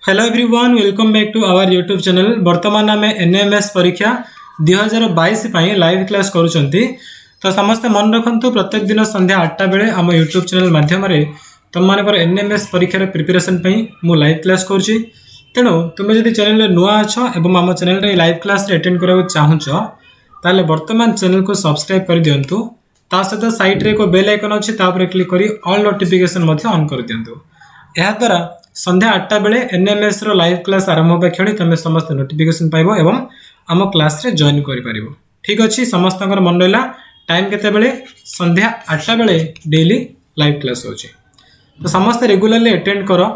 Hello everyone welcome back to our YouTube channel. वर्तमान आम NMS परीक्षा 2022 लाइव क्लास करुँच। तो समस्ते मन रखु प्रत्येक दिन संध्या 8टा बेले आम यूट्यूब चैनल माध्यम तुम मान एनएमएस परीक्षार प्रिपरेशन मु लाइव क्लास करुँच। तेणु तुम्हें जब चैनल नुआ अच्छ और आम चैनल लाइव क्लास अटेंड करा चाहूँच ताले वर्तमान चैनल को सब्सक्राइब कर दिंतु। ता सहित साइड रे एक बेल आइकन अच्छी क्लिक कर ऑल नोटिफिकेशन ऑन कर दिंतु। यह द्वारा संध्या 8टा बेले एनएमएस रो लाइव क्लास आरंभ होगा क्षणी तुम समस्त नोटिफिकेशन पाइबो एवं आम क्लास रे जॉइन करि परिबो। ठीक अच्छे समस्त मन रहा टाइम केते बेले संध्या 8टा बेले डेली लाइव क्लास होची। तो समस्त रेगुलरली अटेंड करो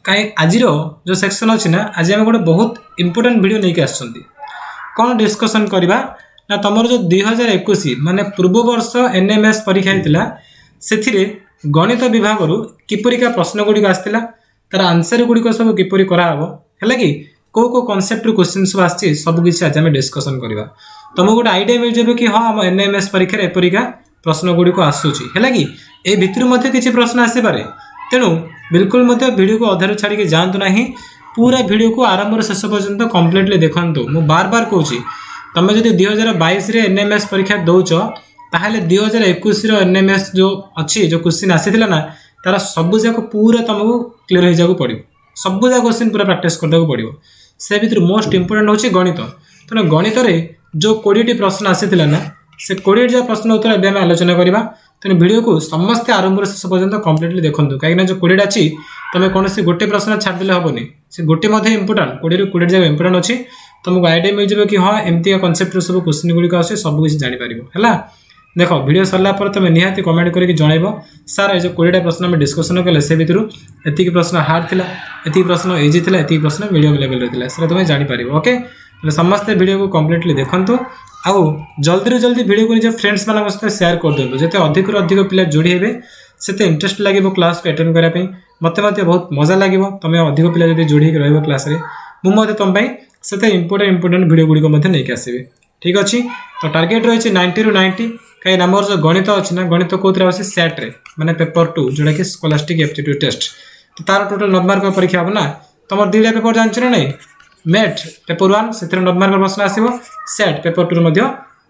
कहीं आज जो सेक्शन अच्छी ना आज आम गोटे बहुत इंपोर्टेंट वीडियो नहीं आसछंती। कौन डिस्कशन करवा ना तुम जो 2021 माने पूर्व वर्ष एनएमएस परीक्षा होता से गणित विभाग किपरिका प्रश्न गुड़िक आसाला तार आंसर गुड़िक सब किपरि कराहब है कि कौ कनसेप्ट क्वेश्चन सब आसी सबकि आज आम डिस्कसन करवा। तुमको गोटे आइडिया मिल जाए कि हाँ आम एनएमएस परीक्षा एपरिका प्रश्न गुड़िक आसूची है कि ए भितर किसी प्रश्न आसपे। तेणु बिल्कुल वीडियो को अधारू छाड़ी जातु ना पूरा वीडियो को आरंभ शेष पर्यंत कम्प्लीटली देखु। मु बार बार कहूँ तुम जो 2022 एनएमएस परीक्षा दौच ताहले 2021 एनएमएस जो अच्छी जो क्वेश्चन आसीला ना तार सबूक पूरा तुमको क्लीयर हो जाए पड़ो। सबूक क्वेश्चन पूरा प्रैक्टिस करने पड़ो। से भर मोस्ट इंपोर्टेंट हूँ गणित। तेणु गणित जो 20टी प्रश्न आसीला ना से 20 जा प्रश्न उत्तर एवं आलोचना करवा। तेणु वीडियो को समस्ते आरंभ शेष पर्यंत कम्प्लीटली देखूँ कहीं जो 20 अच्छी तुम कौन गोटे प्रश्न छाड़देले हेनी से गोटे इंपोर्टाट 20 रू 20 जगह इंपोर्टाट अच्छी तुमको आइडिया मिल जाए कि हाँ एमती कनसेप्ट सब क्वेश्चन गुड़िक आसे सबकि जापर है। देख वीडियो सरला तुम निहाती कमेंट करके जनइब सार ये 20टा प्रश्न आम डिस्कसन कले से भितर एतिक प्रश्न हार्ड था एतिक प्रश्न इजी था एतिक प्रश्न मीडियम लेवल रहा तुम जापर। ओके समस्ते वीडियो को कम्प्लीटली देखु आउ जल्दी जल्दी वीडियो को निज फ्रेंड्स मान सहित सेयार कर दिखाँ जिते अधिक अधिक पिला जोड़ी हे से इंटरेस्ट लगे क्लास को अटेंड करने मत बहुत मजा लगे तुम अधिक पिला जो जोड़ी रही क्लास मुझे तुम से इंपोर्टेंट वीडियो गुड़िक नहीं आसबि। ठीक अच्छे तो टार्गेट रही 90 रू 90 कहीं नंबर जो गणित अच्छी ना गणित कौन अच्छे सेट रे माने पेपर 2 जोटा कि स्कॉलास्टिक एप्टीट्यूड टेस्ट। तो तार टोटल 9 मार्क परीक्षा हम ना तुम 2टा पेपर जानछ ना नहीं मेट पेपर 1 से 9 मार्क प्रश्न आसो सेट पेपर 2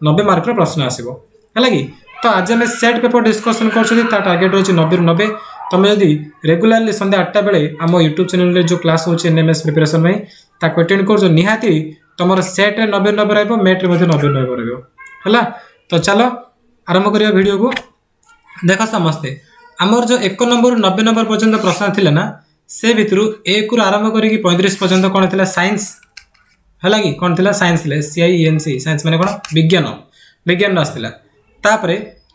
90 मार्क प्रश्न आसो है कि। तो आज आम सेट पेपर डिस्कसन कर टार्गेट रही 90 रू 90। तुम जदि रेगुलारली संध्या 8टा बेले आम यूट्यूब चैनल जो क्लास हो एनएमएस प्रिपरेशन में ताको अटेंड कर निहाती तुम सेट रे 90 90 रहिबो मेट रे 90 90 रहिबो है। तो चलो आरंभ करिया वीडियो को। देख समस्ते आमर जो 1 नंबर 90 नंबर पर्यंत प्रश्न थिला ना से भितर 1 रु आरंभ करी 35 पर्यंत कौन थिला साइंस है कि कौन थिला साइंस थिला CIENC साइंस माने कौन विज्ञान आसला। तापर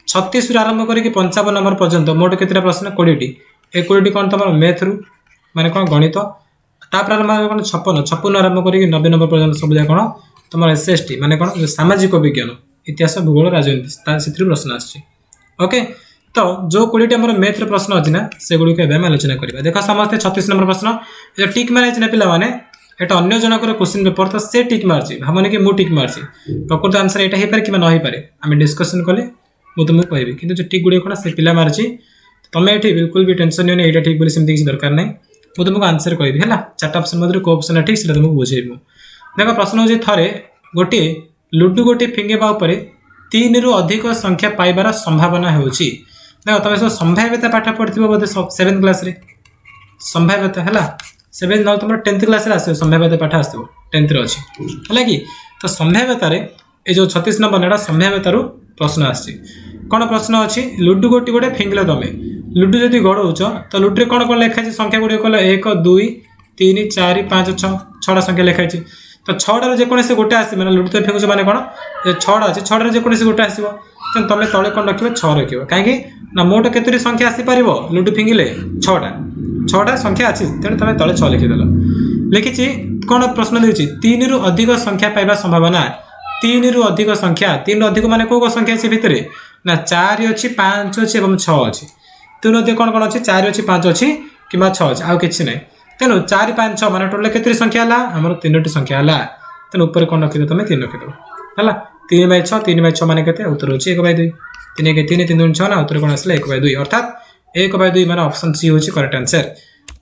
36 रु आरंभ करी 55 नंबर पर्यंत मोट केतरा प्रश्न 20टी 20टी कौन तुम मैथ रु माने कौन गणित। तापर आरंभ कौन 56 आरंभ करी 90 नंबर पर्यंत सब जाए कौन तुम SST माने कौन सामाजिक विज्ञान इतिहास भूगोल राजनीति से प्रश्न आसछि। ओके तो जो 20टी आम मैथ प्रश्न अच्छी ना से गुड़िक आलोचना करवा। देख समस्ते 36 नंबर प्रश्न जो टिक मारे ना पिला माने एटा अन्य जनकर क्वेश्चन पेपर तो से टिक मार्ची भावने कि मुझे टिक मार्ची प्रकृत आंसर यहाँ हो पारे कि न हो पारे आम डिस्कसन कले मुझे तुमको कहबी कि जो टिक गुड़िक कौन से पिला मार्ची तुम ये बिल्कुल भी टेंशन नहीं यहाँ ठीक बोली सेमती किसी दरकार नहीं मुझे तुमको आंसर कहबी है 4टा ऑप्शन मध्य को ऑप्शन ठीक से तुमको बुझेबी। देख प्रश्न हूँ थे गोटे लुडु गोटे फिंगेबा 3 रु अधिक संख्या पाइबार संभावना होची। देख तुम सब संभाव्यता पाठ पढ़ी बोधे 7th क्लास रे संभाव्यता है 7 ना तुम 10th क्लास रे आसो संभाव्यता पाठ आसो 10th रे अच्छी है कि। तो संभाव्यता ये जो 36 नंबर ना संभाव्यतार प्रश्न आसी कौन प्रश्न अच्छी लुडु गोटी गोटे फिंगिल तुम लुडु जब गड़ौच तो लुडु कौन कौन लिखाई संख्या गुड़िक कल 1 2 3 4 5 6 6टा संख्या लिखाई। तो 6टार जेकोसी गोटे आस मैंने लुडु तो फेंकुच माने कौन 6टा अच्छे 6टार जेकोसी गोटे आसो तेनाली तुम तले कौन रखिए 6 रखिए कहीं मोट केतोटी संख्या आसीपर लुडु फिंगिले 6टा संख्या अच्छी तेणु तुम तले 6 लिखिदेल लिखी कौन प्रश्न देती 3 रु अधिक संख्या पाइबा संभावना 3 रु अधिक संख्या 3 रु अधिक माने कौ संख्या अच्छी भितर ना 4 अच्छी 5 अच्छी और 6 अच्छी 3 अधिक कौन कौन अच्छी 4 अच्छी 5 अच्छी कि 6 अच्छी आउ कि ना तेणु 4 5 6 मान टोटल केतरी संख्या है आमर 3टी संख्या है तेणु ऊपर कौन रखिद तुम 3 रखिद है 3/6 मान के उत्तर हो 1/2 3 3 3 6 ना उत्तर कौन आसा 1/2 अर्थात 1/2 मान ऑप्शन सी हूँ करेक्ट आंसर।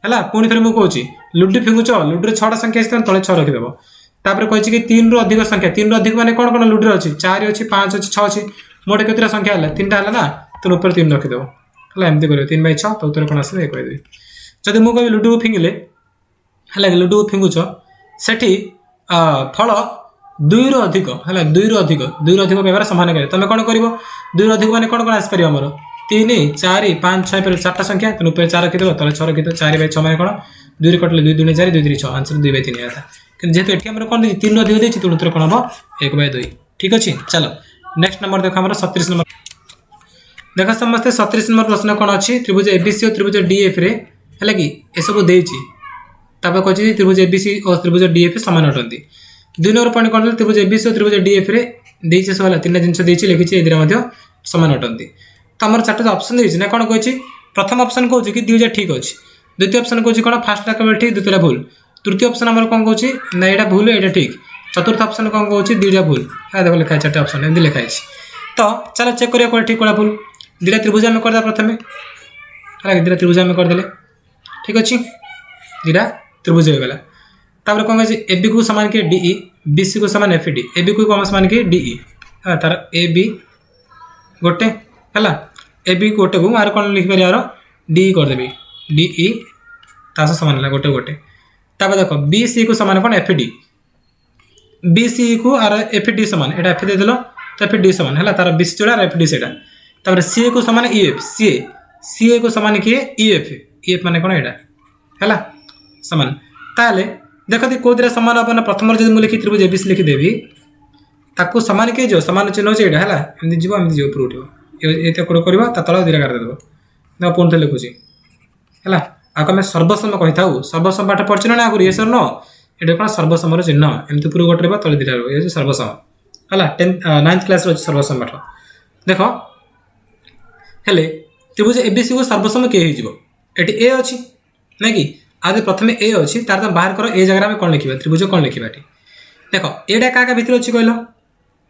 है पुणी थे मुझे कहूँ लुडु फिंगुच लुडुरे 6टा संख्या अच्छी तले 6 रखिदेव तापर कही कि 3 रु अधिक संख्या 3 रु अधिक मैंने कौन लुडुरे अच्छी 4 अच्छी 5 अच्छी 6 अच्छी मोटे केतटा संख्या है 3टा है ना तो ऊपर 3 रखिदेव है एमती कर 3/6 तो उत्तर कौन आसो कहदेवी जदि मुझे कह लुडु फिंगिले है लुडु फिंगुच सेठी फल 2 रु अधिक है 2 रु अधिक व्यवहार सामान करे तुम कौन कर 2 रु अधिक मैंने कौन कौन आसपार आमर 3 4 5 6 पर 4टा संख्या तेणु ऊपर 4 रखिदेव तले 6 रखिदेव 4/6 मैंने कौन 2 कटले 2 दूनी 4 2 3 6 आंसर 2/3 आता कि जेहतु ये आम कौन 3 रु अधिक देती तेणु उत्तर कौन हम 1/2 ठीक अच्छे। चलो नेक्स्ट नंबर देख आम 37 नंबर देख समस्ते 37 नंबर प्रश्न कौन अच्छी त्रिभुज एबीसी और त्रिभुज डीएफ रे है कि एसबू देती कही त्रिभुज एबीसी और त्रिभुज डीएफ सामान अटंती 2 नंबर पॉइंट कौन त्रिभुज एबीसी और त्रिभुज डीएफ रे देती सब है 3टा जिन देती लिखी ए सामान अटंती तो आम 4टा ऑप्शन देती ना कौन कही प्रथम ऑप्शन कहूँ कि 2 ठीक अच्छे द्वितीय ऑप्शन कहूँ कौन फास्ट केवल ठीक द्वितीय भूल तृतीय ऑप्शन आम कौन कहूँ ना यहाँ भूल यहाँ ठीक चतुर्थ ऑप्शन कौन कहूँ 2टा भूल है देखो लिखाई 4टा ऑप्शन एमती लिखाई तो चलो चेक करिया कौन ठीक कौन भूल 2टा त्रिभुज आम करदे प्रथम है 2टा त्रिभुज आम करदे ठीक अच्छे 2टा त्रिभुज हो गला तापर कौन कहे ए बी को सामान के डीई बी सी को सामान एफ डी ए बी को कौन सामान के डीई है तार ए बी गोटे है ए बी गोटे को आर कौन लिखिपर यार डीई करदेवी डीई तास सामान है गोटे गोटे तापर देख बी सी को सामान कौन एफ डी बी सी को आर एफ डी सामान एटा एफ देदेल तो एफ डी सामान है तार बी सी जोड़ा एफ डी से तापर सी को सामान ई एफ सी ए को सामान किए ई एफ मान कौन यहाँ है सामान ताले देखते कौन सामान हम ना प्रथम जब मुझे लिखी त्रिभुज एबीसी लिखिदेवी ताको सामान किए जो सामान चिन्ह अच्छे यहाँ है एमती जीव एमती जीव ऊपर उठो ये कौन कर तला 2टा काट देव देखो पुणी थे लिखुची है आम सर्वसम कही था सर्वसम पाठ पढ़ी ना आगुरी ये सर न ये कौन सर्वसम चिन्ह एमती ऊपर गोटे रहा तले 2टा ये सर्वसम है 9th क्लास सर्वसम पाठ देख हेले त्रिभुज एबीसी को सर्वसम किए ये ए अच्छी ना कि आदि प्रथम ए अच्छी तार तुम बाहर कर ए जगह कौन लिखा त्रिभुज कौन लिखा देख एटा क्या भितर अच्छी कहल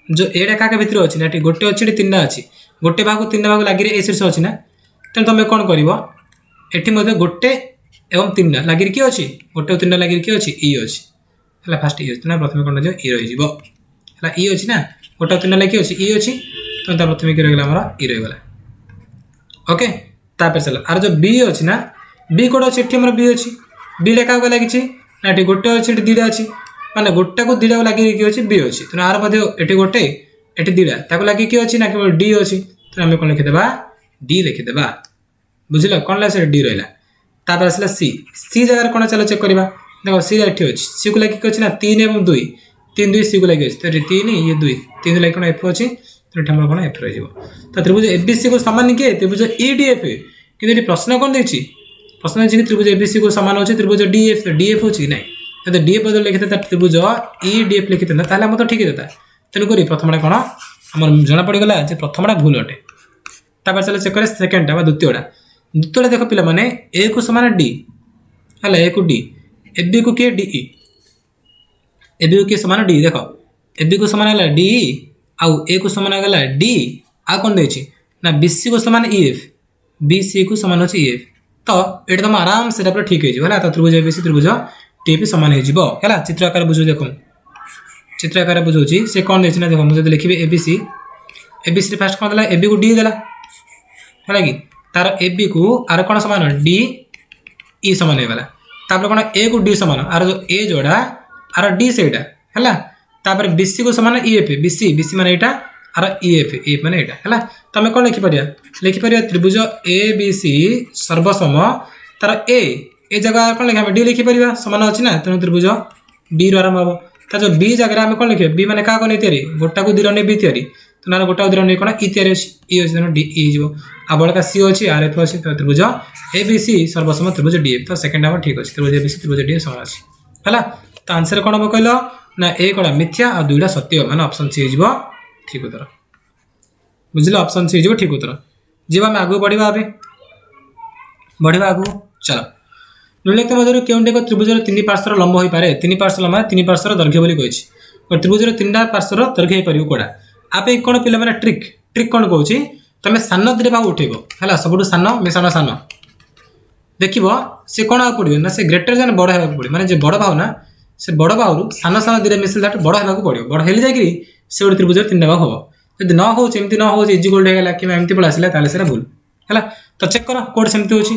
जो एटा क्या भितर अच्छी ना गोटे अच्छी 3टा अच्छी गोटे भाग 3टा भाग लगे ए शीर्ष अच्छी ना तेणु तुम कौन कर ये गोटे एवं 3टा लगे किए अच्छी गोटे 3टा लगे किए अच्छी ई अच्छी है फास्ट ई अच्छी ना प्रथम कौन रही है ई अच्छी ना गोटे 3टा लगे अच्छी ई अच्छी तो प्रथम कि रहा ई रहीगला ओके तापर चल आर जो बी अच्छी ना बी कौट अच्छी ये बी अच्छी बी क्या लगी ना गोटे अच्छी 2टा अच्छी माने गोटा को 2टा लगे किए अच्छी बी अच्छी तेना आर ये गोटे ये 2टा लगे किए अच्छी ना केवल डी अच्छी तो आम कौन लिखिदेवा डी लिखिदेवा बुझल कौन से डी रहा तापर आसला सी सी जगह कौन चलो चेक करवा देखो सी ये अच्छी सी को लगे अच्छी ना 3 और 2 3 2 सी को लगे अच्छी 3 ये 2 3 लगे कौन एफ अच्छी तो कौन एफ रही तो त्रिभुज एबीसी को सामान किए त्रिभुज ईडीएफ कि प्रश्न कौन देखिए प्रश्न अच्छी कि त्रिभुज एबीसी को सामान अच्छे त्रिभुज डीएफ अच्छी ना जब डीएफ बदल लिखी था त्रिभुज ईडीएफ लिखी था आम तो ठीक होता तेणुक प्रथम कौन आम जना पड़गला प्रथम भूल अटे तापर चलो चेक करें सेकेंडटा द्वितीयटा देख पिला माने ए को सामान डी है ए को डी ए बी को किए डीई ए बी को किए सामान डी देख ए बी को सामान है डीई आउ ए को सामान गला डी आ कौन देछि ना बीसी को सामान ईएफ बीसी को सामान अच्छे ईएफ तो ये तुम आराम से ठीक है तो त्रिभुज एबीसी त्रिभुज टीएफ सामान है चित्र आकार बुझो देख चित्र आकार बुझाऊँ से कौन देना देख मुझे लिखी एबीसी एबीसी फास्ट कौन देला एबी को डी देला है कि तार एबी को आर कौन सामान डी ई सामान होगा तापर कौन ए को डी सामान आर जो ए जोड़ा आर डी से है तापर बीसी को सामान ईएफ बीसी बीसी मान यहाँ आर ईएफ ईएफ मान यहाँ है तो आम कौन लिखिपर त्रिभुज ए बी सी सर्वसम तार ए जगह कौन लिखा डी लिखिपर सामान अच्छी ना तेणु त्रिभुज डी रू आरंभ हम तो जो बी जगह आम कौन लिखे बी मैंने क्या नहीं गोटा को 2 नहीं बी तैयारी तो ना गोटा को 2 नहीं कौन ई तैयारी अच्छी ई अच्छी तेणु डी ई हो आ बड़का सी अच्छी आर एफ अच्छी तो त्रिभुज ए बी सी सर्वसम त्रिभुज डीएफ तो सेकेंड हम ठीक अच्छे त्रिभुज ए बी सी त्रिभुज डीएफ सामान अच्छी है तो आंसर कौन हम कहल ना ए कड़ा मिथ्या और 2टा सत्य माने ऑप्शन सी हो ठीक उत्तर बुझल ऑप्शन सी हो ठीक उत्तर जी आम आगू बढ़ा आगू चलो निम्नलिखित मध्य केउंटे एक त्रिभुजर 3 पार्श्वर लंब हो पारे 3 पार्श्व लंबा 3 पार्श्वर दैर्घ्य बोली कही और त्रिभुजर 3टा पार्श्वर दैर्घ्य हो पार कौड़ा आप कौन पिला मैंने ट्रिक कौन कहूँ तुम सान 2टा भाग उठेब है सब सान मिशाण सान देखिब से कौन आगे पड़ो ना से ग्रेटर जान बड़ होगा पड़ो माने बड़ भाव ना से बड़ भाव सान सान दुटा मिसिल दैट बड़ होगा पड़ो बड़ हेल्ले जाकि से गोटे त्रिभुज 3टा भाग हम जब न हो न हो इजिक्वल होगा कि एमती पड़ा आसला ताले भूल है तो चेक कर कोड सेमती होची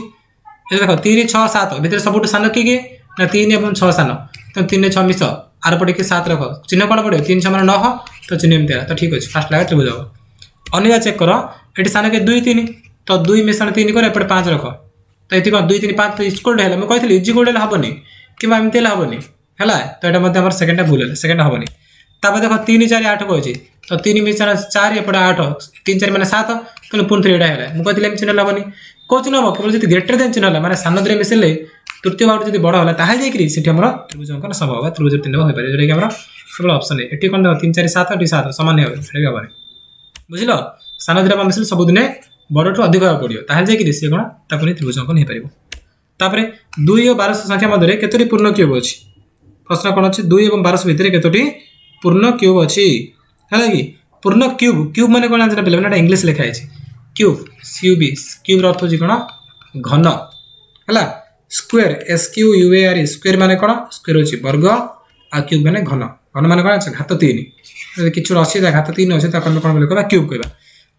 देख 3 6 7 भितर सबुठ सान किए ना 3 और 6 सान तो 3 6 मिस आर पटे 7 रख चिन्ह कौन पड़ो 3 6 मान 9 तो चिन्ह एमती तो ठीक अच्छे फास्ट लगा त्रिभुज हम अनिजा चेक कर ये सान के 2 3 तो 2 मिशाण 3 कर एपटे 5 रख तो ये कौन 2 3 5 तो इजिक्वल है मुझे कही इजिक्वल हेनी कि एमती हेनी है तो यहाँ सेकेंडा भूल है सेकेंड हेनी तापर देख 3 4 8 कही तो 3 मिशाण 4 एपटे 8 3 4 मैंने 7 तेना पुणी 3 है मुझे कहती चिन्ह हेनी कौ चिन्ह हम केवल जो ग्रेटर देन चिन्ह है मैंने सान दुरे मिसेले तृतीय भाव जो बड़ है ताहले जाकि त्रिभुज अंकन संभव है त्रिभुज 3 भाग हो पाए जोटा कि केवल ऑप्शन है ये कौन 3 4 7 ये 7 सामान्य हे बुझल सान दुटा मिसेले सबुदिन बड़ठू अधिक होगा पड़ो ताहले जाकि सी कौन ताकि त्रिभुज अंकन हो पार 2 और 1200 संख्या मध्य केतोटी पूर्ण क्यूब अच्छी प्रश्न कौन अच्छी 2 और 1200 भितर केतोटी पूर्ण क्यूब अच्छी है कि पूर्ण क्यूब क्यूब मैंने कौन जानते पे ना इंग्लीश लिखाई क्यूब सीयूबी क्यूब अर्थ हो घन है स्क्वेयर SQUARE स्क्वेयर माने कौन स्क्वेयर अच्छी वर्ग आ क्यूब माने घन घन माने कौन घात 3 किसी अच्छी घात 3 अच्छे कौन कह क्यूब कह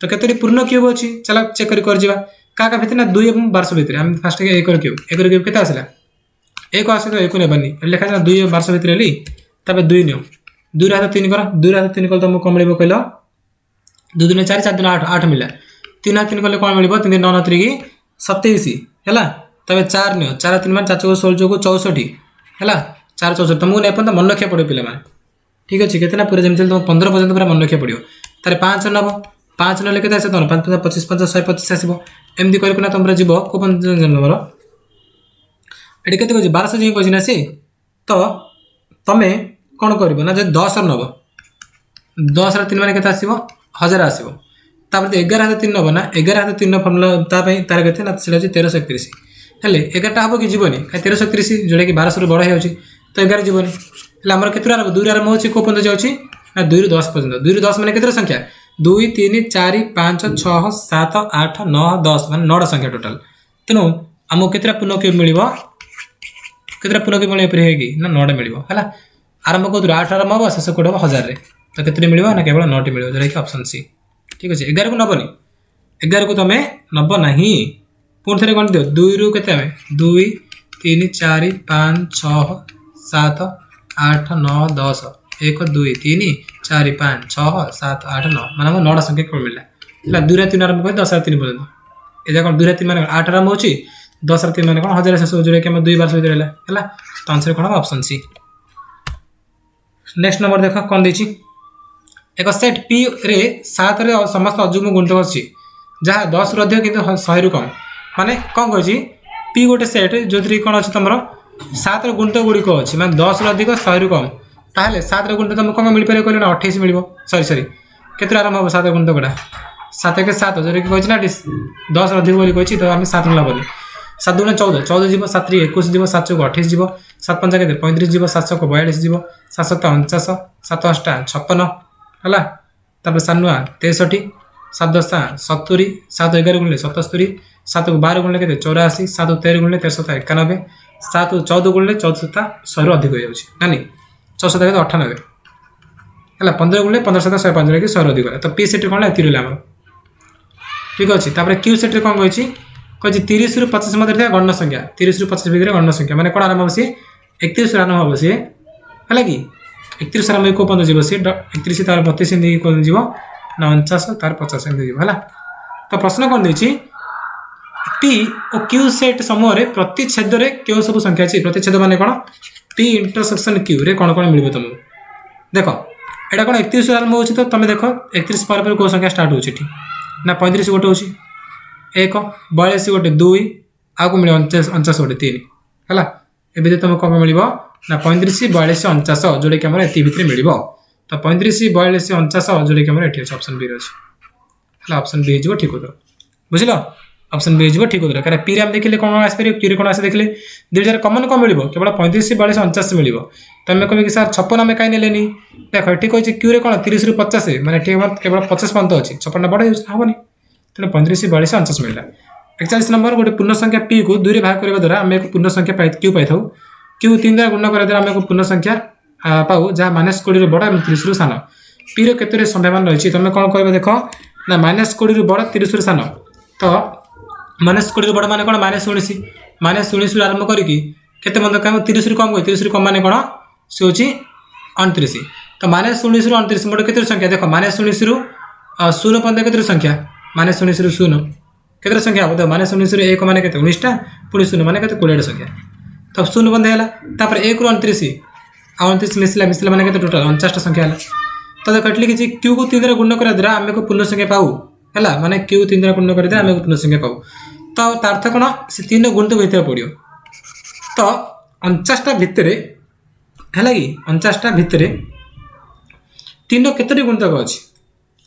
तो केतोटी पूर्ण क्यूब अच्छी चल चेक कर क्या भितर ना 2 और 1200 भितर आम फास्ट एक क्यूब के आसला एक आस तो एक नेबानी लिखा 2 और 1200 भितर हेली तब 2 नियो 2 हाथ 3 कर 2 हाथ 3 कल तुमको कौन मिल कहल 2 दिन 4 4 दिन 8 8 मिला 3 हाथ 3 कले कौन मिल 3 दिन 9 3 की 27 है तब 4 नियो 4 3 मान 4 4 16 64 है 4 64 तुमको नहीं तो मन रखा पड़ो पे ठीक अच्छे कितना पूरा जमी तुम 15 पर्यटन पूरा मन रखा पड़ो तार 5 नब 5 ना के आस तुम 5 25 5 125 आसो एमती करना तुम जीव को तुम ये के 1200 जी कही ना सी तो तुम्हें कौन कर ना जो 10 नब 10 3 मान के आसो 1000 आसो तापर 11 हाथ 3 नब ना 11 हाथ 3 फर्मुला तार के 1331 हेले 11टा हम कि जीवनी 1331 जोटा कि 1200 रु बड़ हो तो 11 जीवनी आमर के आरंभ 2 आरंभ हो कौ पर्यटन जाऊँगी ना 2 ରୁ 10 पर्यटन 2 ରୁ 10 मैंने केतर संख्या 2 3 4 5 6 7 8 9 10 मान 9टा संख्या टोटाल तेणु आमको केतटा पूर्ण क्यूब मिल केतटा पूर्ण क्यूब मिले कि ना 9टा मिल है आरंभ कौन 8 आरंभ हम शेष कोड हम 1000 तो केतटी मिल ना केवल 9टी मिल जोटा कि ऑप्शन सी ठीक अच्छे 11 को नबनी 11 को तुम नब ना पुणी थे कौन दियो 2 ରୁ के 2 3 4 5 6 7 8 9 10 1 2 3 4 5 6 7 8 9 मान 9टा संख्या कौन मिलला 2 ରୁ 3 आरंभ कर 10 ରୁ 3 पर्यटन ये कौन 2 ରୁ 3 मान 8 आरंभ हो 10 ରୁ 3 मान कौन 1000 शेष जोटा कि 2 1200 भितर है तो आंसर कौन ऑप्शन सी नेक्स्ट नंबर देख कौन देछि एक सेट पी रे 7 रे समस्त अजुग्म गुणितक अच्छी जहाँ 10 ରୁ अधिक किंतु 100 ରୁ कम माने कौन कही पी गोटे सेट जो कौन अच्छे तुम 7 गुणितक गुड़िक अच्छी मैं 10 ରୁ अधिक 100 ରୁ कम ताहले 7 गुणितक तुमको कौन मिल पारे कहले ना 28 मिल सरी केते आरंभ हम 7 गुणितक गुड़ा 7 के 7 जो कही ना 10 ରୁ अधिक कही तो आम 7 नबनी 7 दूने 14 14 जीव 7 रे 21 जीव 7 चौक 28 जीव 7 5 के 35 जीव 7 चौक 42 जीव 7 7 49 7 8 56 है तापर 7 9 63 7 10 70 7 11 गुणिले 77 7 को 12 गुणिले के 84 7 को 13 गुणिले 13 91 7 को 14 गुणिले 14 100 अधिक हो जाऊँगी ना 14 के 98 है 15 गुणिले 15 105 कि 100 अधिक है तो पी सेट कौन ये आम ठीक अच्छे तापर क्यू सेट कौन कही 30 ରୁ 25 मध्य गण संख्या 30 ରୁ 25 भितर गण संख्या मैंने कौन आरंभ हम सी 31 ରୁ आरंभ हम सी है कि 31 आरंभ को पर्यटन जीव सी 31 तार 32 कौन जीव ना 49 तार 50 जीव है तो प्रश्न कौन देछि पी और क्यू सेट समूह प्रति छेद में क्यों सब संख्या अच्छी प्रति छेद माने कौन पी इंटरसेक्शन क्यू रे कौन कौन मिल तुमको देख एटा कौन 31 आरंभ हो तो तुम देख 31 पर कौ संख्या स्टार्ट हो ना 35 गोटे हो 1 42 गोटे 2 आगे मिले 49 गोटे 3 है एवं तुमको कौन मिल ना 35 42 49 जोटा कि ये भितर मिल तो 35 42 49 जोटा कि ये ऑप्शन बी अच्छे ऑप्शन बी हो ठीक उत्तर बुझल ऑप्शन बी हो ठीक उत्तर क्या पी आम देखिए कौन आसपार क्यू कौन आस देखिए 2000 कमन कौन मिल केवल 35 42 49 मिल तुम कह कि सार 56 आम कहीं नेले देख ठीक अच्छे क्यू कौन 30 ରୁ 50 मैंने ठीक केवल 50 पर्यटन अच्छी 56 बड़ा हेनी तेना 35 42 49 मिलला 41 नंबर गोटे पूर्ण संख्या p को 2 रे भाग करबा द्वारा हम एक पूर्ण संख्या q पाई थाउ q 3 द्वारा गुणन करबा द्वारा हम एक पूर्ण संख्या पाऊ जहाँ -20 रो बड़ और 30 रो सान p रो केतरे संभावना रही तुम कौन कहबे देख ना -20 रो बड़ 30 रो सान तो -20 रो बड़ माने कोन -19 आरंभ करिकी केते बंद काम 30 रो कम 30 रो कम माने कोन से होची 29 तो -19 रो 29 मोड केते संख्या देख -19 रो 0 पंद केते संख्या -19 रो 0 केते संख्या अब -19 रो 1 माने केते 19 टा पुनी 0 माने केते 20 संख्या तो 0 बंद हैला तापर 1 रो 29 आ 29 मिसला माने केते टोटल 49 टा संख्या हैला तो कटली कि q को 3 द्वारा गुणन करा द्वारा हम को पूर्ण संख्या पाऊ हैला माने q 3 द्वारा गुणन करा द्वारा हम को पूर्ण संख्या पाऊ तो तार्थ कोन से 3 गुणित होइते पड़ियो तो 49 टा भितरे हैला कि 49 टा भितरे 3 केतरी गुणितक अछि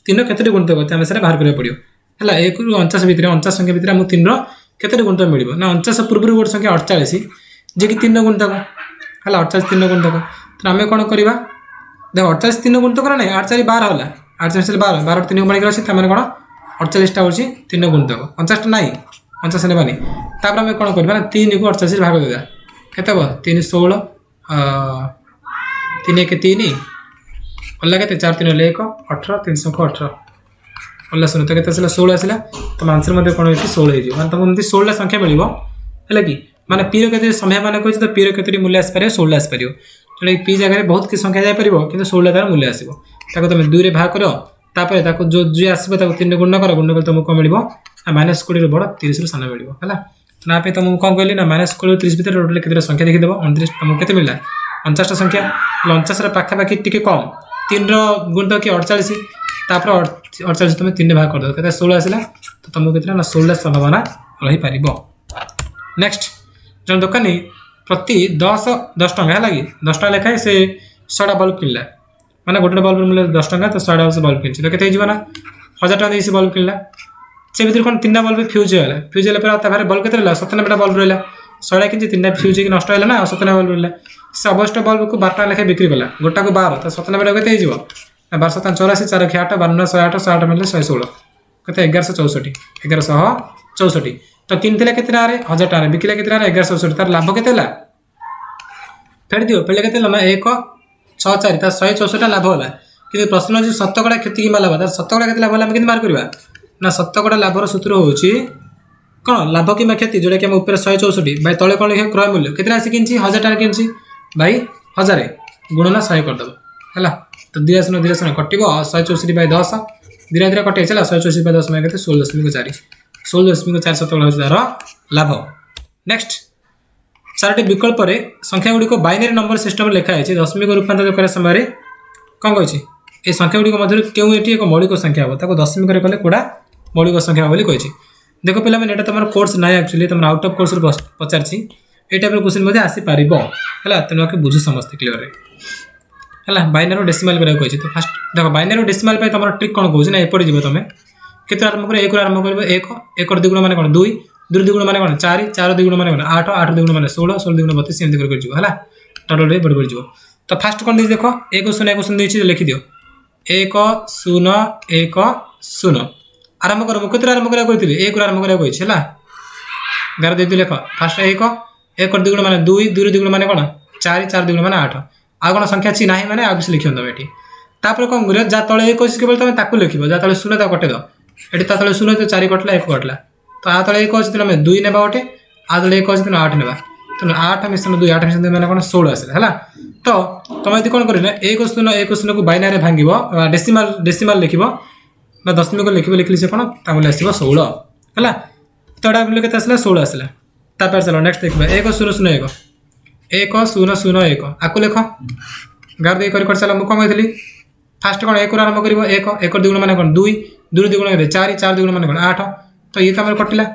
3 केतरी गुणितक अछि हम सेरा बाहर करियो पड़ियो हैला 1 रु 49 भितरे 49 संख्या भितरे हम 3 रो केतरी गुणितक मिलिबो ना 49 पूर्व गोट संख्या 48 जे कि 3 गुणितक हैला 48 3 गुणितक तो हम कोन करबा देख 48 3 गुणितक ना 8 4 12 होला 8 4 12 12 3 गुणिक अछि त माने कोन 48 टा होछि 3 गुणितक 49 टा नाही 50 ने बानी तापर हम कोन करबा ना 3 को 48 भाग देदा केते बा 3 16 3 1 3 अल्ला केते 4 3 1 18 300 को 18 अल्ला सुन तो केते 16 आसिला तो आंसर मध्ये कोन होछि 16 हे माने तुम 16 संख्या मिलिबो हैला कि माने p रो केते संख्या माने कहछि तो p रो केते मूल्य आस पारे 16 आस पारियो तो p जगह बहुत की संख्या जाय परिबो किंतु 16 तार मूल्य आसीबो ताको तुम 2 रे भाग करो तापर ताको जो आसीबो ताको 3 रे गुणन कर तुमको को मिलिबो -20 रो बड़ 30 रो सान मिलिबो हैला तो ना पे तुमको कोन कहली ना -20 रो 30 भीतर टोटल केते संख्या देखि देबो 29 तुमको केते मिलला 49 टा संख्या 49 रा पाखा पाखी टिके कम 3 रो गुणित कि 48 तापर 48 तुम 3 रे भाग कर दो केते 16 आसिला तो तुमको केते ना 16 संभावना रही पारिबो नेक्स्ट जन दुकानी प्रति 10 टका है लगी 10 टका लेखाए से 100 बल्ब किनला माने गोटे बल्ब मूल्य 10 टका तो 100 से बल्ब किनछि तो केते हिजबा ना 1000 टका देसी बल्ब किनला से भीतर कोन 3टा बल्ब फ्यूज होला पर ता भारे बल्ब केते रहला 97 टा बल्ब रहला 100 किनछि 3टा फ्यूज कि नष्ट होला ना 97 बल्ब रहला से अबस्ट बल्ब को 12 टका लेखाए बिक्री कला गोटा को 12 तो 97 टा केते हिजबो 1284 4 8 12 108 108 मिलले 116 केते 1164 तो किनथिले केते रे 1000 टका बिकिले केते रे 1164 तार लाभ केते ला फेर दियो पहले केते ला 164 ता 164 टा लाभ होला कि प्रश्न जे शतकड़ा क्षति कि लाभ तार शतकड़ा केते लाभ होला हम किन मार करबा ना शतकड़ा लाभर सूत्र होउची कोन लाभ कि क्षति जोडा कि हम ऊपर 164 भाई तळे कोन लिखे क्रय मूल्य केते आसी किनछि 1000 टका किनछि भाई 1000 गुणना 100 कर दबो हैला तो 2 कटिबो 164 बाय 10 धीरे धीरे कटे चला 164 बाय 10 में केते 16.4 16.4 शतकड़ा होछि तार लाभ नेक्स्ट चारोटी विकल्प रे संख्या गुडी को बाइनरी नंबर सिस्टम लिखा है दशमिक रूपांतरित करे समय कौन कहि ए संख्या गुडी मध्य केउ एटी एक मौलिक संख्या हो ताको दशमिक रे कले कोडा मौलिक संख्या बोली कहि देखो पिला मैंने एटा तमर कोर्स नाय एक्चुअली तमर आउट ऑफ कोर्स रे पचारछि ए टाइप रे क्वेश्चन मध्ये आसी पारिबो हला तनो के बुझी समस्त क्लियर रे हला बाइनरी डेसिमल करे कहि तो फर्स्ट देखो बाइनरी डेसिमल पे तमर ट्रिक कोन कहू ना एपडी जीवो तमे केते आरंभ करे 1 रो आरंभ करबो 1 1 द्विगुण माने कोन 2 2 द्विगुण माने कोन 4 4 द्विगुण माने कोन 8 8 द्विगुण माने 16 16 द्विगुण 32 एमति कर जीवो हला टोटल रे बड़ जीवो तो फर्स्ट कोन दे देखो 1 0 1 0 देछि लिखि दियो 1 0 1 0 आरंभ करबो केते आरंभ करे कहितले 1 रो आरंभ करे कहि हला गार दे दिले लिखो फर्स्ट 1 1 द्विगुण माने 2 2 द्विगुण माने कोन 4 4 द्विगुण माने 8 आ कोन संख्या छी नाही माने आ किछ लिखियो तमे एठी तापर कोन गुरे जा तळे 1 अछि केवल तमे ताकू लिखिबो जा तळे 0 ता कटे दो एठी ता तळे 0 तो 4 कटला 1 कटला तो आ तळे 1 अछि तमे 2 नेबा ओटे आ तळे 1 अछि तमे 8 नेबा तो 8 मिशन 2 8 मिशन 2 माने कोन 16 आसे हला तो तमे यदि कोन करिना 1 0 को बाइनरी भांगिबो डेसिमल लिखिबो ना दशमिक को लिखिबो लिखली से कोन ता बोले आसीबो 16 हला तडा बोले केते आसला 16 आसला तापर चलो नेक्स्ट देखबा 1 0 0 1 1 0 0 1 आकु लेखो गार दे कर चला मु कोन कहितली फर्स्ट कोन 1 आरंभ करिवो 1 1 द्विगुण माने कोन 2 2 द्विगुण माने 4 4 द्विगुण माने कोन 8 तो ये तमर कटला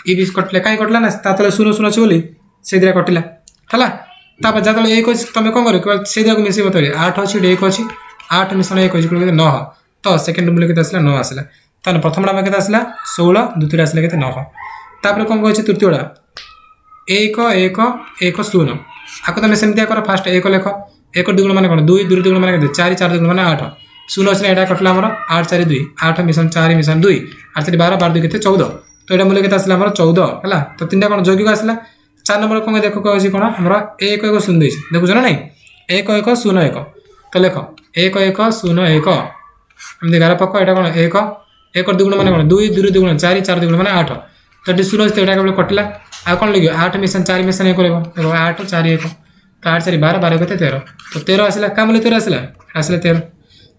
ई बीस कटले काई कटला ना ता तले 0 0 छ बोली से दिरा कटला हला तापर जा तले 1 तमे कोन करियो केवल से दिरा को मिसेबो तले 8 अछि 1 अछि 8 मिशन 1 अछि केते 9 तो सेकंड मूल्य केते आसला 9 आसला तने प्रथम डामा केते आसला 16 द्वितीय आसला केते 9 तापर कोन कहछि तृतीयडा 1 1 1 0 आको तमे सेमतिया कर फर्स्ट 1 लेखो 1 द्विगुण माने कोन 2 2 द्विगुण माने केते 4 4 द्विगुण माने 8 0 से एटा कटला हमर 8 4 2 8 मिशन 4 मिशन 2 8 4 12 12 2 केते 14 तो ये मूल्य के आसला 14 है। तो 3टा कौन यौगिक आसला। 4 नंबर कौन देख कौन कौन आम 1 1 0 देखुच ना नहीं 1 1 0 1 तो लेख 1 1 0 1 एमती गार पक यहाँ कौन 1 1 दुगुण मान कौन 2 2 दुगुण 4 4 दुगुण मान 8 तो ये 0 अच्छे केवल कटिला आ कौन लगे 8 मिशन 4 मिशन 1 देखो 8 4 1 तो 8 4 12 12 के 13 तो 13 आसला क्या मूल्य 13 आसला 13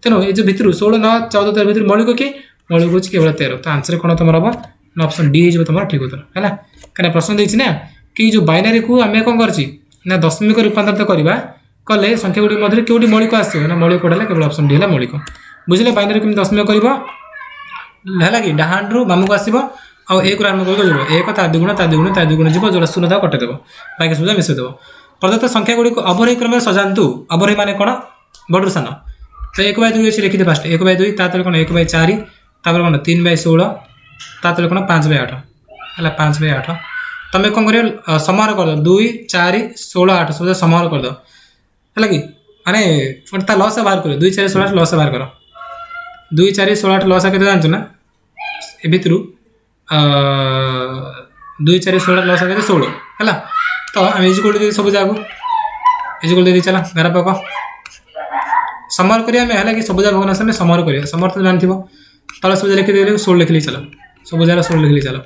तेणु ये जो भितर 16 9 14 13 भितर मौलिक कि मौलिक हूँ केवल 13 तो आंसर कौन तुम हम ना ऑप्शन डी हो तुम ठीक उत्तर है कहीं प्रश्न देती ना कि जो बाइनारी को आम कौन कर दशमिक रूपांतरित करवा कले संख्या गुड़ी मध्य कौटी मौलिक आसो ना मौलिक कौटा केवल ऑप्शन डी है मौलिक बुझे बाइनारी कमी दशमिक कर कि डाहाण रू बाम को आसो आउ एक आरम्भ कर एक ता दुगुण जीव जो शून्य था कटेदेव बाकी सुविधा मिसेदेव प्रदत्त संख्या गुड़ी अवरोही क्रम सजातु अवरोही मान कौन बड़ू सान तो 1/2 अच्छे लिखिदे फास्ट 1/2 ताले कौन 1/4 तापर कौन 3/16 ताले कौन 5/8 है 5/8 तुम कौन कर समाहार कर दो 2 4 16 8 सब समाहार कर दो है कि माने लस बाहर कर 2 4 16 लस बाहर कर 2 4 16 8 लस के जानते ना ए भितर 2 4 16 लस के 16 है तो आम इजिकल दे सब जाक इजिकल दे चला घर पक समार करिया है कि सबुजा भग्नांश में समार करिया समार तो जानथिबो तले सबुजा लिखि देले 16 लिखली चलो सबुजा 16 लिखली चलो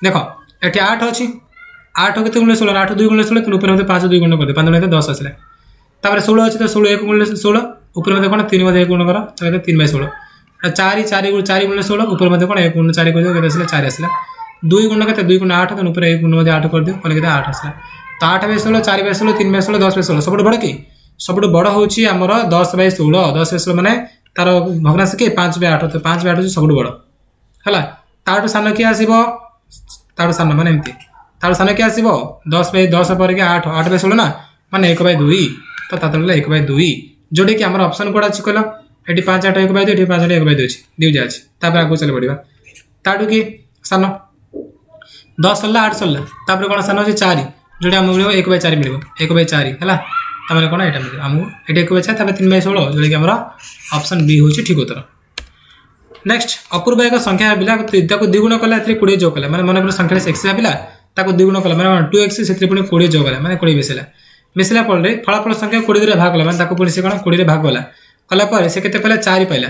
देखो एठी 8 अछि 8 केते गुण 16 8 2 गुण 16 तो ऊपर में 5 2 गुण कर दे 5 गुण 10 आसले तापर 16 अछि तो 16 1 गुण 16 ऊपर में कोन 3 मध्ये 1 गुण कर तो 3/16 4 4 गुण 4 गुण 16 ऊपर में कोन 1 गुण 4 कर दो केते आसले 4 आसला 2 गुण केते 2 गुण 8 तो ऊपर 1 गुण मध्ये 8 कर दियो कोन केते 8 आसला तो 8/16 4/16 3/16 10/16 सबुठ बड़ कि सबुठ बड़ होची हमर 10/16 10/16 माने तार भग्नांश के 5/8 तो 5/8 होची सबुठ बड़ हला ताटो सान के आसीबो ताटो सान माने एमती ताटो सान के आसीबो 10/10 पर के 8 8/16 ना माने 1/2 तो तातले 1/2 जोडे कि हमर ऑप्शन कोडा अछि कहलो एटी 5 8 1/2 एटी 5 8 1/2 अछि दिउ जा अछि तापर आगु चले पड़िबा ताटो की सान 10 सल्ला 8 सल्ला तापर कोन सान अछि 4 जोडे हम मिलिबो 1/4 मिलिबो 1/4 हला तमरे कोन एटा मिलिबो हमु एटी 1/4 तापर 3/16 जोडे कि हमर ऑप्शन बी होछि ठीक उत्तर नेक्स्ट अपूर्व एक संख्या बिला ताको द्विगुण कला एथरे 20 जोग कला माने मन पर संख्या x भाबिला ताको द्विगुण कला माने 2x सेथरे पुनी 20 जोग कला माने 20 मिसला मिसला पड़े फलाफल संख्या 20 रे भाग कला माने ताको पुनी से कोन 20 रे भाग कला कला पर से केते पहले 4 पाइला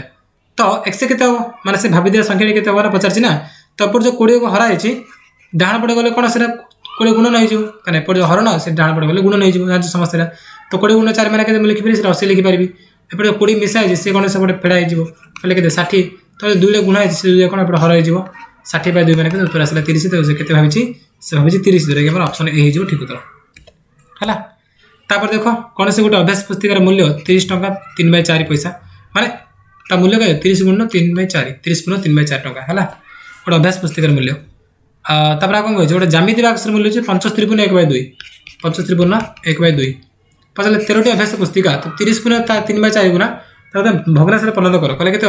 तो x केते हो माने से भाबी दे संख्या केते हो ना पचारछि ना तो पर जो 20 को हरा हिछि डाहाण पड़े गले कोन से 20 गुण नै जिवो कने पर जो हरण से डाहाण पड़े गले गुण नै जिवो जान समस्या तो 20 गुण 4 माने केते लिखि परबी से 80 लिखि परबी एपडे 20 मिसा है से कोन से पड़े फेडा हिजिवो पहले केते 60 तो 2 रे गुणा है से कोन एपडे हरा हिजिवो 60/2 माने केते उत्तर आसला 30 तो से केते भाबिछि से भाबिछि 30 जोरे हमर ऑप्शन ए हिजिवो ठीक उत्तर हला तापर देखो कोन से गोटे अभ्यास पुस्तिकार मूल्य 30 टका 3/4 पैसा माने ता मूल्य के 30 गुण 3/4 30 गुण 3/4 टका हला गोटे अभ्यास पुस्तिकार मूल्य तापर कोन कहै गोटे ज्यामिति बाक्स मूल्य छै 75 गुण 1/2 75 गुण 1/2 पछले 13टी अभ्यास पुस्तिका तो 30 गुण 3/4 गुणा तब भग्नांश रे परिणत करो कहले केते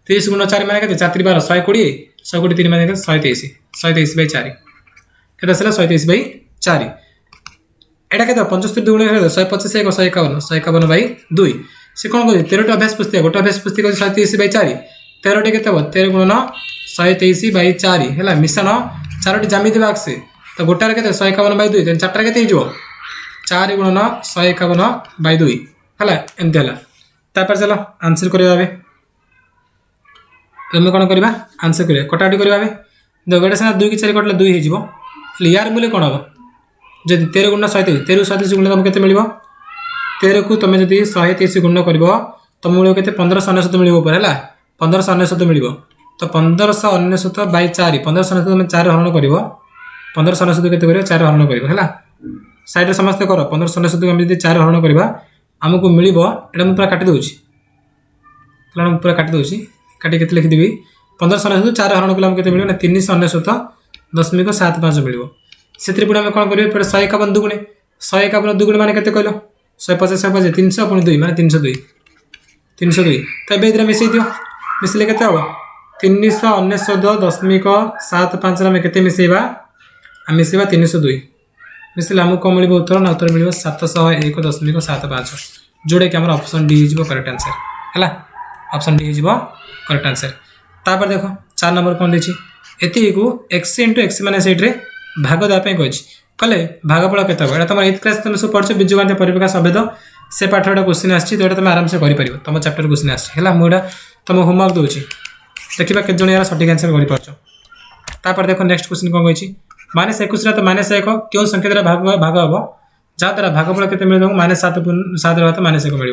30 गुण 4 माने केते 4 12 120 120 3 माने 123 123/4 केते असला 123/4 एटा केते 75 गुण 125 151 151/2 से कोन कहै 13टी अभ्यास पुस्तिका गोटे अभ्यास पुस्तिका 123/4 13टी केते 13 गुण 123/4 हैला मिशन 4टी ज्यामिति बाक्स तो गोटार केते 151/2 देन 4टा केते हिजो 4 गुण 151/2 हैला एमते हैला तापर चलो आंसर करबा बे तुम कौन करवा आंसर करिया कटाकटी करवा दो बेटा सारा 2 की 4 कटले 2 हो यार मूल्य कौन हम जब 13 गुण 123 13 123 गुण तुमको केते मिलिबो 13 को तुम जब 123 गुण करबो तुम मूल्य केते 1599 मिलिबो पर हैला 1599 मिलिबो तो 1599/4 1599 तुम 4 हरण करबो 1599 केते करियो 4 हरण करबो हैला साइड रे समस्त करो 1599 को हम जब 4 हरण करबा हमको मिलिबो एटा हम पूरा काटि दोछि तला हम पूरा काटि दोछि काटि केते लिखि देबी 1599 4 हरण कला हम केते मिलिबो ना 399.75 मिलिबो सेत्री पुडा हम कोन करियो पर 151 दुगुणे 151 दुगुणे माने केते कहलो 150 150 300 पुनी 2 माने 302 तो बे इधर मिसै दियो मिसले केते हो 399.75 रे हम केते मिसैबा हम मिसैबा 302 मिसले हमको कम मिलिबो उत्तर ना उत्तर मिलिबो 701.75 जोड़े कि हमर ऑप्शन डी हिजबो करेक्ट आंसर हैला ऑप्शन डी हिजबो करेक्ट आंसर तापर देखो 4 नंबर कोन देछि एति को x इंटू x माने सेट्रे भाग देवा कही कले भागफल केत ये तुम 8th क्लास तुम सब पढ़ो बीजगणित परिप्रकाश अभेद से पाठटा क्वेश्चन आसी तो तुम आराम से कर तुम चैप्टर क्वेश्चन आसा मुझे तुम होमवर्क दूसरी देखा के जन यार सठिक आंसर कर देखो नेक्स्ट क्वेश्चन कौन कही माइनस 21 तो माइनस 1 क्यों संख्या द्वारा भाग हम जहाँद्वारा भागफल के मिल -7 तो -1 मिल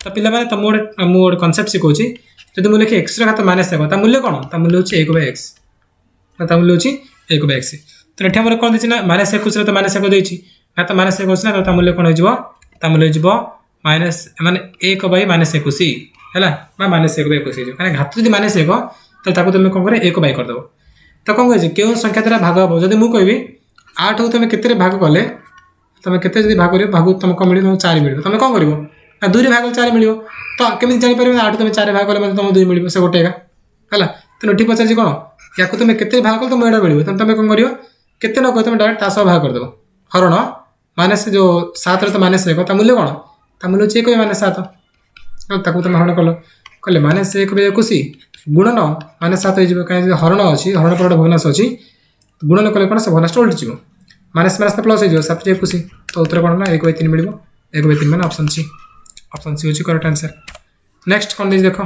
तो पे तुम गोटे कनसेप्ट शिखाऊँ जब मुझे लिखे एक्स घात -1 मूल्य कौन मूल्य हूँ 1/x मूल्य हूँ 1/x तो ये आम कौन देना -21 तो -1 देती घात -1 अच्छी ना तो मूल्य कौन हो मूल्य हो माइनस माने 1/-21 है -1/21 कहीं घात जब -1 तो तुम कौन कर 1 करदेव तो कौन कहे क्यों संख्या द्वारा भाग हम जब मुझे कहि 8 को तुम के भाग कले तुम के भाग कर भाग तुम कौन मिले तुम 4 मिले तुम कौन कर 2 भाग 4 मिले तो केमी जापर 8 तुम 4 भाग कले तुम 2 मिले से गोटे है तेना ठीक पचार कौन या तुम के भाग कल तुम यहाँ मिले तुम कौन कर केते न कह तुम डायरेक्ट तासह भाग करदेव हरण माइनस जो 7 तो -1 मूल्य कौन मूल्य हूँ 1/7 तुम हरण कल कले -1/21 गुणन -7 हो कहीं हरण अच्छी हरण पर भग्नांश अच्छी गुणन कले कौन से भग्नांश उल्टी जीव माइनस माइनस तो प्लस हो 7/21 तो उत्तर कौन ना 1/3 मिल 1/3 मैंने ऑप्शन सी हूँ करेक्ट आंसर नेक्स्ट कौन देख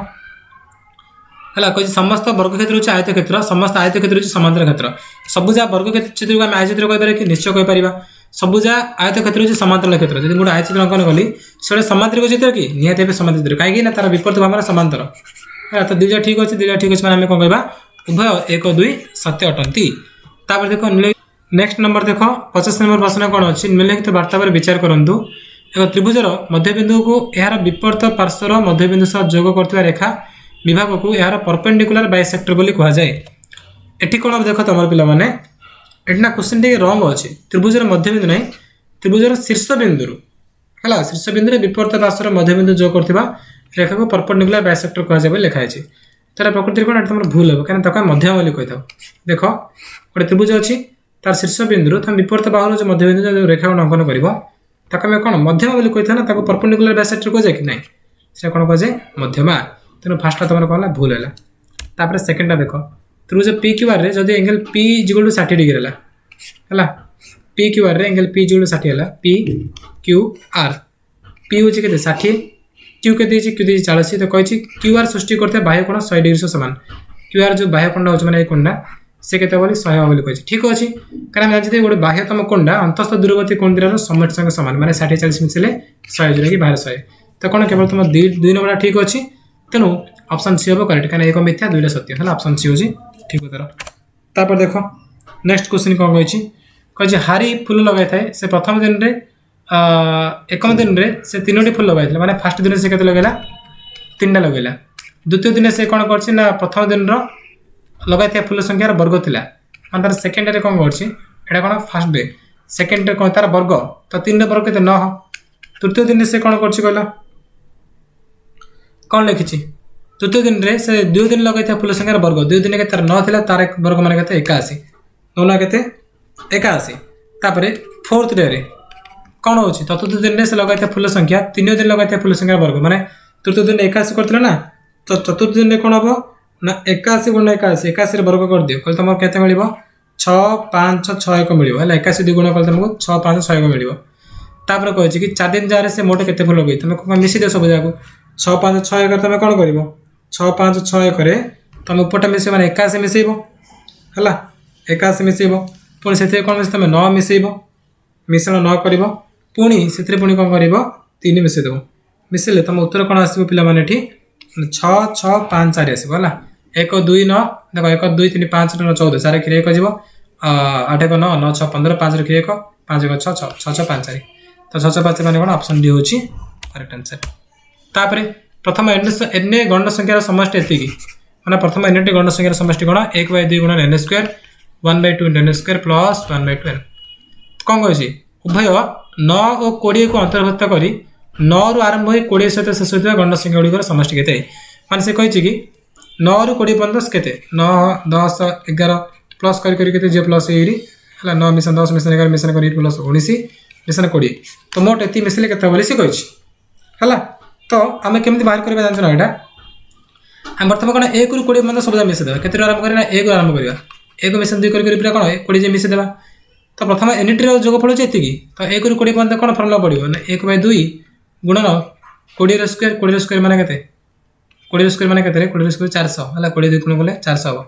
है कही समस्त वर्ग क्षेत्र हूँ आयत क्षेत्र समस्त आयत क्षेत्र हूँ समांतर क्षेत्र सब जहाँ वर्ग क्षेत्र को आम आयत चित्र कहीपर कि निश्चय कहीपर सब जहाँ आयत क्षेत्र हूँ समांतर क्षेत्र जब गोटे आयत चित्र अंकन कली से समांतरिक चित्र कि निहत समांतर चित्र कहीं तार विपरीत भाव समांतर है तो दुईटा ठीक अच्छे दुईटा ठीक अच्छे मैंने कौन कह उभय 1 2 सत्य अटंती देख नेक्स्ट नंबर देख 50 नंबर प्रश्न कौन अच्छी निम्नलिखित वार्ता पर विचार करूँ एक त्रिभुजर मध्यबिंदु को यार विपरीत पार्श्वर मध्यबिंदु सह जोग कर रेखा विभाग को यार परपेंडिकुलर बाइसेक्टर बोली कह जाए एटी कौन देख तुम पे एटी क्वेश्चन टी रंग अच्छे त्रिभुजर मध्यबिंदु नहीं त्रिभुजर शीर्ष बिंदु है शीर्ष बिंदु विपरीत पार्श्वर मध्यबिंदु जोग कर रेखा को परपेंडिकुलर बाइसेक्टर कह जाए लिखाई तार प्रकृति कौन तुम भूल हे कहीं मध्यम बोली कही था देख गोटे त्रिभुज अच्छी तार शीर्ष बिंदु तुम विपरीत बाहुर जो मध्यबिंदु जो रेखा अंकन कर कौन मध्यम बोली कही था ना परपेंडिकुलर बाइसेक्टर कह जाए कि नहीं से कौन कह जाए मध्यमा तेणु फास्ट तुम कौन भूल है सेकेंडा देख त्रिभुज पी क्यू आर जब angle P equal to 60 degree है P Q R angle P equal to 60 है पी क्यू आर पी हूँ के 60 क्यू के क्यू 40 तो कही क्यू आर सृष्टि करते बाह्य कोण 100 डिग्री सामान क्यू आर जो बाह्य कोणा हो कोणा से केते बोली 100 बोली कही ठीक अच्छे कारण जानते गोटे बाह्यतम कोणा अंतस्थ दूरवर्ती कोण दिन समोट संगे सामान मैंने 60 40 मिसले 100 जो कि बाहर 100 तो कौन केवल तुम दुई नंबर ठीक अच्छी तेणु ऑप्शन सी हम करेक्ट कहीं 1 मिथ्या 2 सत्य है ऑप्शन सी हूँ ठीक उत्तर देख नेक्स्ट क्वेश्चन कौन कही हारी फूल लगाई थाए से प्रथम दिन में एकम दिन में से 3टी फूल लगाई माने फास्ट दिन से केते लगेला 3टा लगेला द्वितीय दिन से कौन कर प्रथम दिन लगाई फूल संख्यार वर्ग थिला माने तार सेकेंड डे कौन कर कौन फास्ट डे सेकेंड डे कौन तार वर्ग तो 3 वर्ग के 9 तृतीय दिन से कौन कर कौन लिखी तृतीय दिन में से 2 दिन लगाई फूल संख्यार वर्ग 2 दिन के तार 9 थिला तार वर्ग मान के 81 9 के 81 तापर फोर्थ डे रे कौन हो चतुर्थ दिन में से लगाई फूल संख्या 3 दिन लगाई फूल संख्यार वर्ग माने तृतीय दिन 81 करते ना तो चतुर्थ दिन में कौन हम ना 81 गुण 81 81 वर्ग कर दियो कल तुम केते मिल 6 5 6 1 मिल 81 2 गुण कल तुमको 6 5 6 1 मिल तापर कही कि 4 दिन जार से मोटे केते फूल लगे तुम कौन मिसी दे सब जाक 6 5 6 1 तुम कौन कर 6 5 6 1 तुम उपरटा मिस मैंने 81 मिसेब है 81 मिसेब पुणी से कौन तुम 9 मिसेब मिश्रण 9 कर पुणी से पुणी कौन कर 3 मिसेदेव मिसेले तुम उत्तर कौन आसो पे 6 6 5 4 आसो है 1 2 9 देख 1 2 3 5 9 14 4 क्षीर 1 जीव 8 1 9 9 6 15 5 क्षीर 1 5 1 6 6 6 5 4 तो 6 6 5 मैंने कौन ऑप्शन डी हूँ करेक्ट आंसर तापर प्रथम एन गण संख्यार समष्टि एति मैंने प्रथम एन टी गण संख्यार समष्टि कौन 1/2 गुणन n square 1/2 n square plus 1/2 n कौन कही उभय 9 और 20 को अंतर्भुक्त कर 9 रु आरंभ हो 20 सहित शेष होता गण संख्या गुड़िकर समष्टि केते मान से कही कि 9 रु 20 पर्यटन केते 9 10 11 प्लस करके जे प्लस है 9 मिशन 10 मिशन 11 मिशन कर प्लस 19 मिशन 20 तो मोट एति मिसले केते बोली से कही है तो आम केमी बाहर करवा जानते ना यहाँ आम बर्तमान कौन 1 रु 20 पर्यटन सब मिसेद के आरंभ करना 1 आरंभ करवा एक मिशन 2 करी पूरा कौन 20 जे मिसेदेवा। तो प्रथम एनिटर जोगफल होची एतिकी। तो 1 रु 20 पर्यंत कौन फर्मुला पड़िबो ना 1/2 गुणन 20 रो स्क्वायर 20 रो स्क्वायर माने केते 20 रो स्क्वायर माने केते रे 20 रो स्क्वायर 400 हला 20 2 गुण कले 400 हो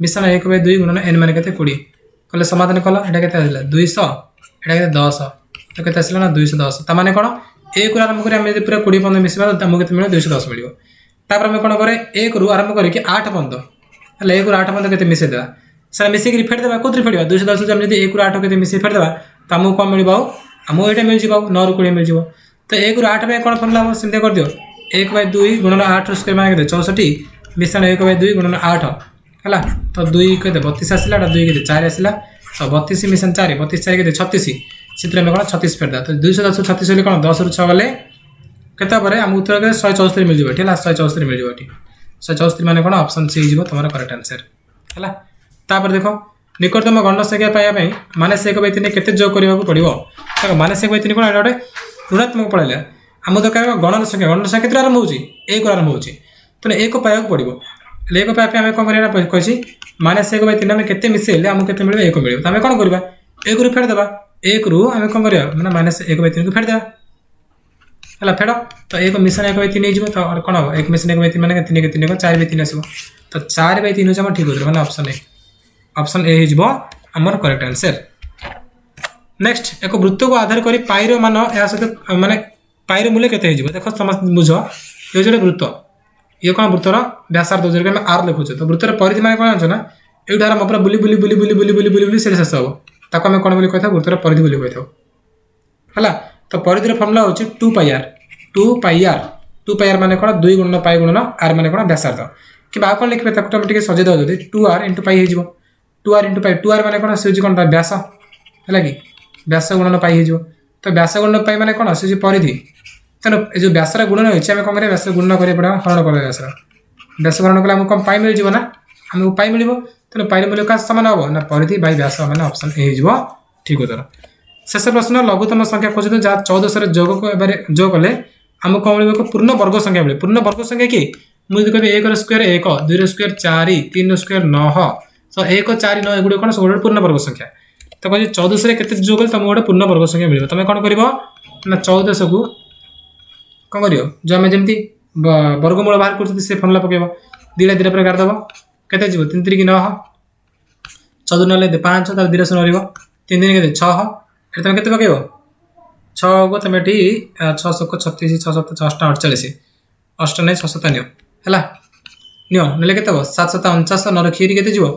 मिशन 1/2 गुणन n माने केते 20 कले समाधान कला एटा केते आइला 200 एटा केते 10 तो केते आसला ना 210 त माने कोन 1 रु आरंभ करी हम पूरा 20 पर्यंत मिसबा त हमके केते मिले 210 मिलियो। तापर हम कोन करे 1 रु आरंभ करी कि 8 पर्यंत हला 1 रु 8 पर्यंत केते मिसे देबा सर मिसे के फेड देबा कोथि फेडबा 210 हम जदी 1 रु 8 केते मिसे फेड देबा त हमको कोन मिलबो हमो एटा मिल जिवो 9 रु 20 मिल जिवो। तो 1 रु 8 में कोन फॉर्मूला हम सिंधे कर दियो 1/2 गुणन 8 स्क्वायर माने केते 64 मिशन 1/2 गुणन 8 हला तो 2 केते 32 आसिला 2 केते 4 आसिला तो 32 मिशन 4 32 4 केते 36 चित्र में कोन 36 फेड दा तो 210 36 ले कोन 10 रु 6 गले केता परे हम उत्तर के 174 मिल जिवो ठीक है 174 मिल जिवो ठीक 174 माने कोन ऑप्शन सी जिवो तुम्हारा करेक्ट आंसर हला। तापर देखो निकटतम गण संख्या पाया पई माइनस 1/3 केते जोग करबा को पड़िबो देखो माइनस 1/3 कोन एटा ऋणात्मक पड़ेला हम तो कहबा गणन संख्या केते आरंभ होची 1 आरंभ होची तो 1 पाया को पड़िबो 1 पाया पे हम कोन करिया कहछि माइनस 1/3 में केते मिसेले हम केते मिलबो 1 मिलबो त हम कोन करबा 1 रु फेड देबा 1 रु हम कोन करिया माने माइनस 1/3 को फेड देबा हला फेड तो 1 मिशन 1/3 नै जिवो तो कोन हो 1 मिशन 1/3 माने 3 के 3 को 4/3 आसीबो तो 4/3 हो हम ठीक होतरे माने ऑप्शन ए हिजबो हमर करेक्ट आंसर। नेक्स्ट एक वृत्त को आधार करी पाइरो मान या सहित माने पाइरो मूल्य केते हिजबो देखो समस्त बुझो ये जो वृत्त ये कोन वृत्तर व्यासार्ध जो हम आर लिखु तो वृत्तर परिधि माने कोन छ ना एडार हम पूरा बुली बुली बुली बुली बुली बुली बुली बुली से शेष हो ताको हम कोन बोली कहथा वृत्तर परिधि बोली कहथा हला तो परिधिर फॉर्मूला होची 2 पाई आर माने कोन 2 गुणन पाई गुणन आर माने कोन व्यासार्ध कि बा कोन लिखबे ताको ऑटोमेटिक सजे दो जदी 2r * पाई हिजबो 2r * पाई 2r माने कोन से कोन व्यास हला कि व्यास गुणन पाई हिजबो तो व्यास गुणन पाई माने कोन से परिधि तनो ए जो व्यासरा गुणन होची हम कोन करे व्यास गुणन करे पड़ा हरण करे व्यास गुणन कला हम कोन पाई मिल जिवो ना हमको पाई मिलिबो तनो पाई मूल्य का समान हो ना परिधि बाय व्यास माने ऑप्शन ए हिजबो ठीक उत्तर। शेष प्रश्न लघुतम संख्या खोजतो जा 14 रे जोग को एबारे जोग कले हमको कोन मिलिबो पूर्ण वर्ग संख्या मिले पूर्ण वर्ग संख्या की मु जदी कहबे 1 रो स्क्वायर 1 2 रो स्क्वायर 4 3 रो स्क्वायर 9 तो 1 4 9 एगुडे कोन सब पूर्ण वर्ग संख्या तो कहै 14 रे केते जोग कले तमो पूर्ण वर्ग संख्या मिलिबो तमे कोन करिवो ना 14 को कोन करियो जो हम जेमती वर्गमूल बाहर करते से फॉर्मूला पकेबो दिला दिला प्रकार दबो केते जिवो 3 3 9 14 नले 5 त 2 से नरिवो 3 दिन केते 6 एटा तमे केते पकेबो 6 को तमे ठी 600 को 36 6 7 48 8 9 6 नियो हला नियो नले केते हो 749 नर खीरी केते जिवो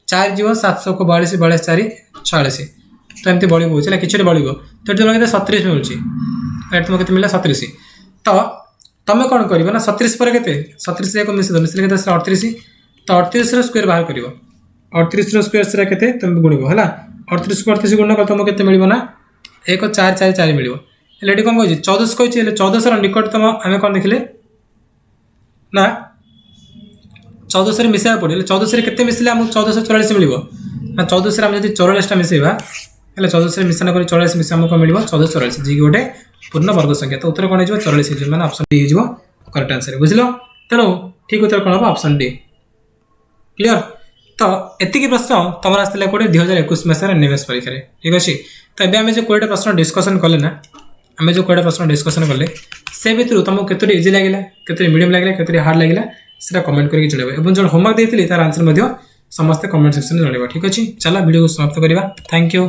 4 जिवो 700 को 42 42 4 46 तो एमती बळिबो छला किछरे बळिबो तो तमे केते 37 मिलुची एटा तमे केते मिला 37 तो तमे कोन करिवो ना 37 पर केते 37 रे को मिसे केते 38 तो 38 रो स्क्वायर बाहर करिवो 38 रो स्क्वायर सेरा केते तमे गुणिबो हला 38 को 38 गुणन कर तमे केते मिलिबो ना 1 4 4 4 मिलिबो एलेडी कोन कहै 14 कहै छै 14 रो निकटतम हमें कोन देखले ना 14 रे मिसेया पड़े 14 रे केते मिसले हम 1444 मिलिबो ना 14 रे हम जदी 44 टा मिसेबा हले 14 रे मिसना करी 44 मिसे हमको मिलिबो 1444 जी गोटे पूर्ण वर्ग संख्या तो उत्तर कोन हिजबो 44 हिजबो माने ऑप्शन डी हिजबो करेक्ट आंसर बुझलो तेनो ठीक उत्तर कोन हो ऑप्शन डी क्लियर। तो एतिकी प्रश्न तमरा आस्ते कोडे 2021 मसर एनएमएस परीक्षा रे ठीक अछि तो एबे हमें जो कोडे प्रश्न डिस्कशन करले ना हमें जो कोडे प्रश्न डिस्कशन करले से भितरु तुमको केतरी इजी लागिला केतरी मीडियम लागिला केतरी हार्ड लागिला सेटा कमेंट करके जणाबे एवं जो होमवर्क देथिली तार आंसर मध्य समस्त कमेंट सेक्शन में जणाबे ठीक अछि चला वीडियो को समाप्त करिवा थैंक यू।